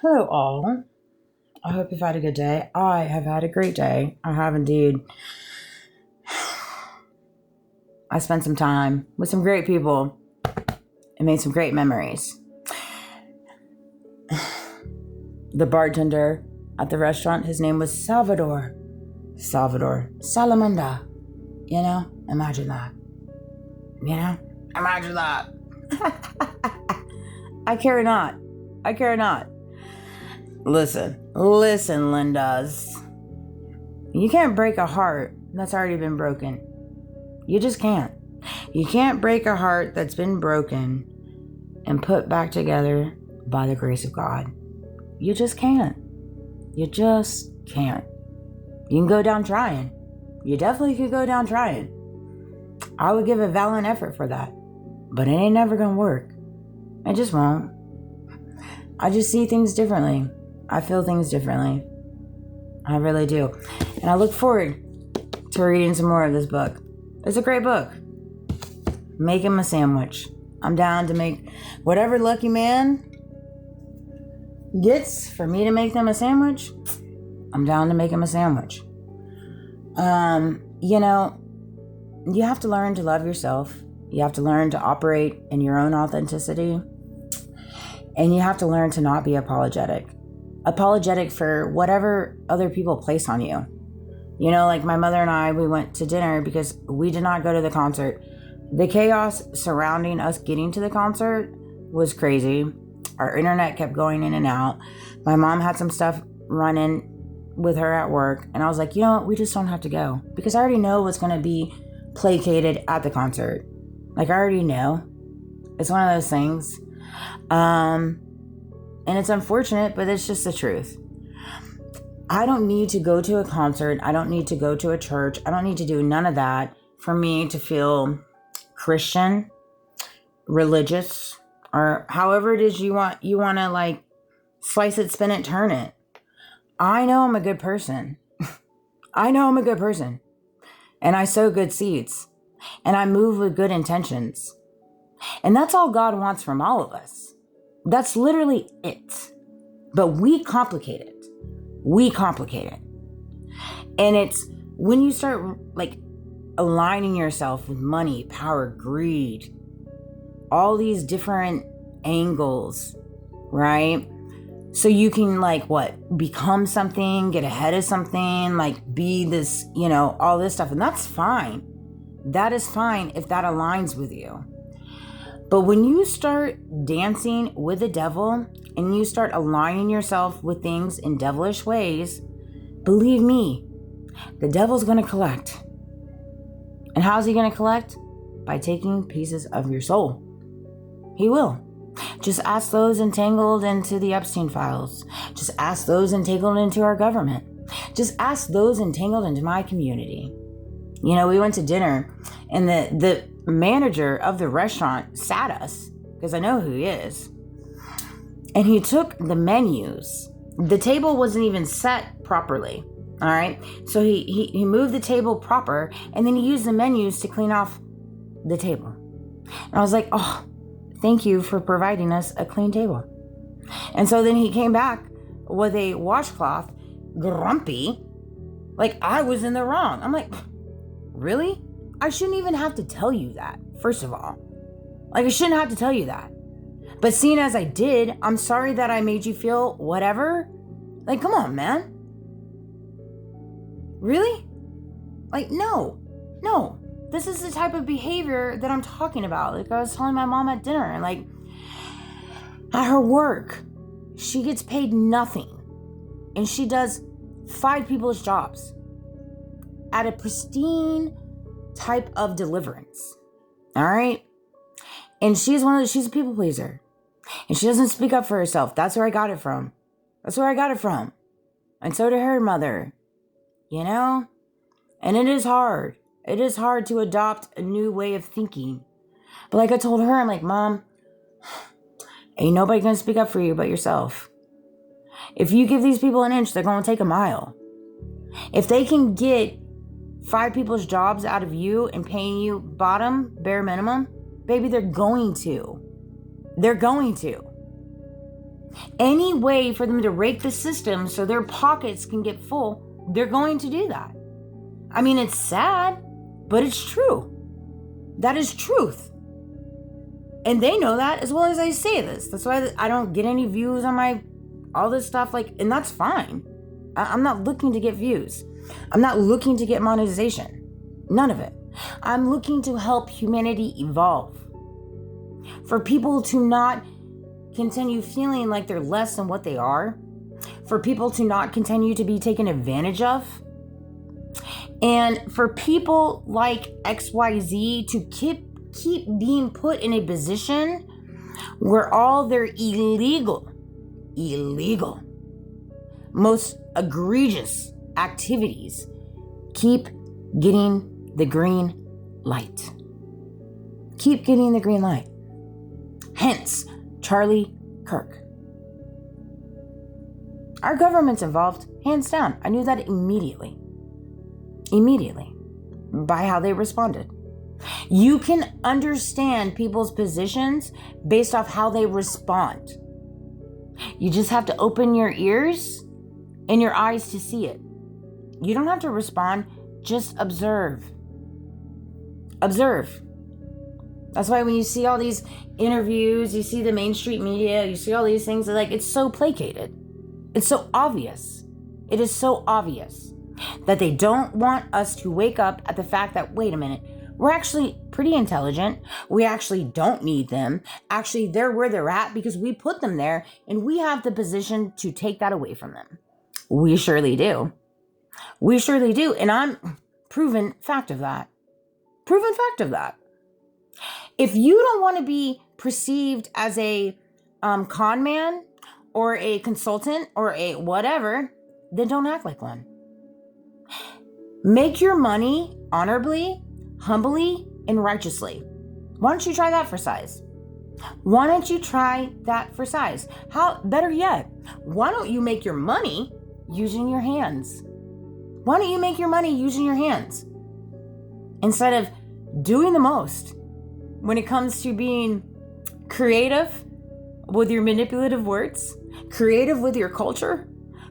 Hello, all. I hope you've had a good day. I have had a great day. I have indeed. I spent some time with some great people and made some great memories. The bartender at the restaurant, his name was Salvador. Salvador Salamanda. Imagine that. Imagine that. I care not. I care not. Listen, Lindas. You can't break a heart that's already been broken. You just can't. You can't break a heart that's been broken and put back together by the grace of God. You just can't. You just can't. You can go down trying. You definitely could go down trying. I would give a valiant effort for that. But it ain't never gonna work. It just won't. I just see things differently. I feel things differently. I really do. And I look forward to reading some more of this book. It's a great book. Make him a sandwich. I'm down to make whatever lucky man gets for me to make them a sandwich. I'm down to make him a sandwich. You have to learn to love yourself. You have to learn to operate in your own authenticity. And you have to learn to not be apologetic. Apologetic for whatever other people place on you. Like my mother and I, we went to dinner because we did not go to the concert. The chaos surrounding us getting to the concert was crazy. Our internet kept going in and out. My mom had some stuff running with her at work. And I was like, we just don't have to go. Because I already know what's going to be placated at the concert. Like, I already know. It's one of those things. And it's unfortunate, but it's just the truth. I don't need to go to a concert. I don't need to go to a church. I don't need to do none of that for me to feel Christian, religious, or however it is you want to like slice it, spin it, turn it. I know I'm a good person. I know I'm a good person. And I sow good seeds. And I move with good intentions. And that's all God wants from all of us. That's literally it. But we complicate it. We complicate it. And it's when you start like aligning yourself with money, power, greed, all these different angles, right? So you can become something, get ahead of something, be this, all this stuff. And that's fine. That is fine if that aligns with you. But when you start dancing with the devil and you start aligning yourself with things in devilish ways, believe me, the devil's going to collect. And how's he going to collect? By taking pieces of your soul. He will. Just ask those entangled into the Epstein files. Just ask those entangled into our government. Just ask those entangled into my community. We went to dinner and the manager of the restaurant sat us, because I know who he is. And he took the menus. The table wasn't even set properly. All right. So he moved the table proper, and then he used the menus to clean off the table. And I was like, oh, thank you for providing us a clean table. And so then he came back with a washcloth, grumpy, like I was in the wrong. I'm like, really? I shouldn't even have to tell you that, first of all. I shouldn't have to tell you that. But seeing as I did, I'm sorry that I made you feel whatever. Come on, man. Really? No. This is the type of behavior that I'm talking about. I was telling my mom at dinner, and at her work, she gets paid nothing. And she does 5 people's jobs at a pristine type of deliverance. All right? And she's a people pleaser. And she doesn't speak up for herself. That's where I got it from. And so did her mother. And it is hard. It is hard to adopt a new way of thinking. But I told her, I'm like, Mom, ain't nobody gonna speak up for you but yourself. If you give these people an inch, they're gonna take a mile. If they can get 5 people's jobs out of you and paying you bare minimum, baby, they're going to. Any way for them to rake the system so their pockets can get full, they're going to do that. I mean, it's sad, but it's true. That is truth. And they know that as well as I say this. That's why I don't get any views on all this stuff. And that's fine. I'm not looking to get views. I'm not looking to get monetization. None of it. I'm looking to help humanity evolve. For people to not continue feeling like they're less than what they are. For people to not continue to be taken advantage of. And for people like XYZ to keep being put in a position where all their illegal, most egregious activities keep getting the green light. Keep getting the green light. Hence, Charlie Kirk. Our government's involved, hands down. I knew that immediately. By how they responded. You can understand people's positions based off how they respond. You just have to open your ears and your eyes to see it. You don't have to respond, just observe. Observe. That's why when you see all these interviews, you see the mainstream media, you see all these things, it's so placated. It's so obvious. It is so obvious that they don't want us to wake up at the fact that, wait a minute, we're actually pretty intelligent. We actually don't need them. Actually, they're where they're at because we put them there and we have the position to take that away from them. We surely do. We surely do. And I'm proven fact of that. Proven fact of that. If you don't want to be perceived as a con man or a consultant or a whatever, then don't act like one. Make your money honorably, humbly, and righteously. Why don't you try that for size? Why don't you try that for size? Better yet, why don't you make your money using your hands? Why don't you make your money using your hands? Instead of doing the most when it comes to being creative with your manipulative words, creative with your culture,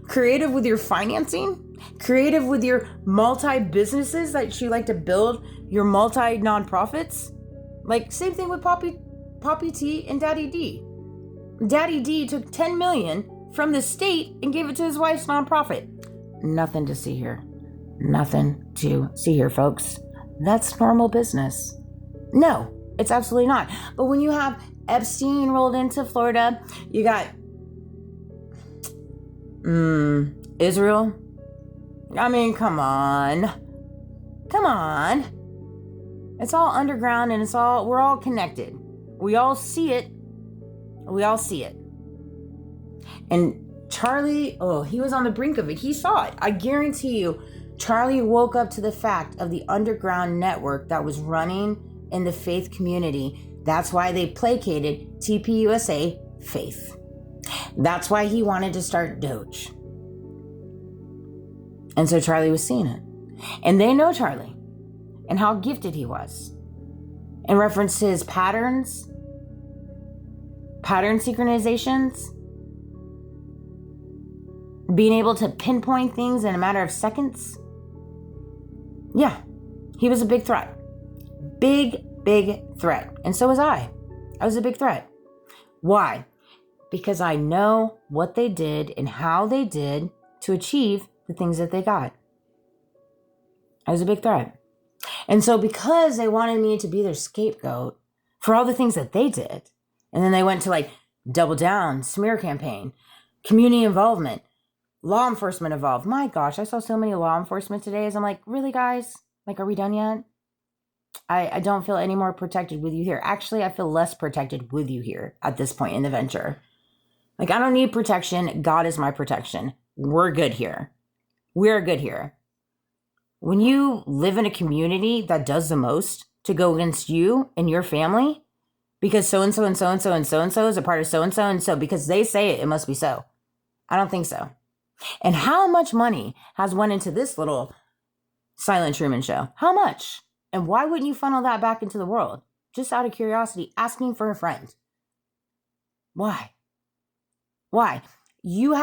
creative with your financing, creative with your multi-businesses that you like to build, your multi-nonprofits. Same thing with Poppy T and Daddy D. Daddy D took $10 million from the state and gave it to his wife's nonprofit. Nothing to see here. Nothing to see here, folks. That's normal business. No, it's absolutely not. But when you have Epstein rolled into Florida, you got Israel. I mean, come on. It's all underground and we're all connected. We all see it. And Charlie, he was on the brink of it. He saw it. I guarantee you, Charlie woke up to the fact of the underground network that was running in the faith community. That's why they placated TPUSA Faith. That's why he wanted to start Doge. And so Charlie was seeing it. And they know Charlie and how gifted he was. In reference to his pattern synchronizations, being able to pinpoint things in a matter of seconds. Yeah, he was a big threat. Big threat. And so was I. I was a big threat. Why? Because I know what they did and how they did to achieve the things that they got. I was a big threat. And so because they wanted me to be their scapegoat for all the things that they did, and then they went to double down, smear campaign, community involvement, law enforcement involved. My gosh, I saw so many law enforcement today as I'm like, really guys? Are we done yet? I don't feel any more protected with you here. Actually, I feel less protected with you here at this point in the venture. I don't need protection. God is my protection. We're good here. We're good here. When you live in a community that does the most to go against you and your family, because so-and-so and so-and-so and so-and-so is a part of so-and-so and so, because they say it, it must be so. I don't think so. And how much money has went into this little Silent Truman show? How much? And why wouldn't you funnel that back into the world? Just out of curiosity, asking for a friend. Why? Why? You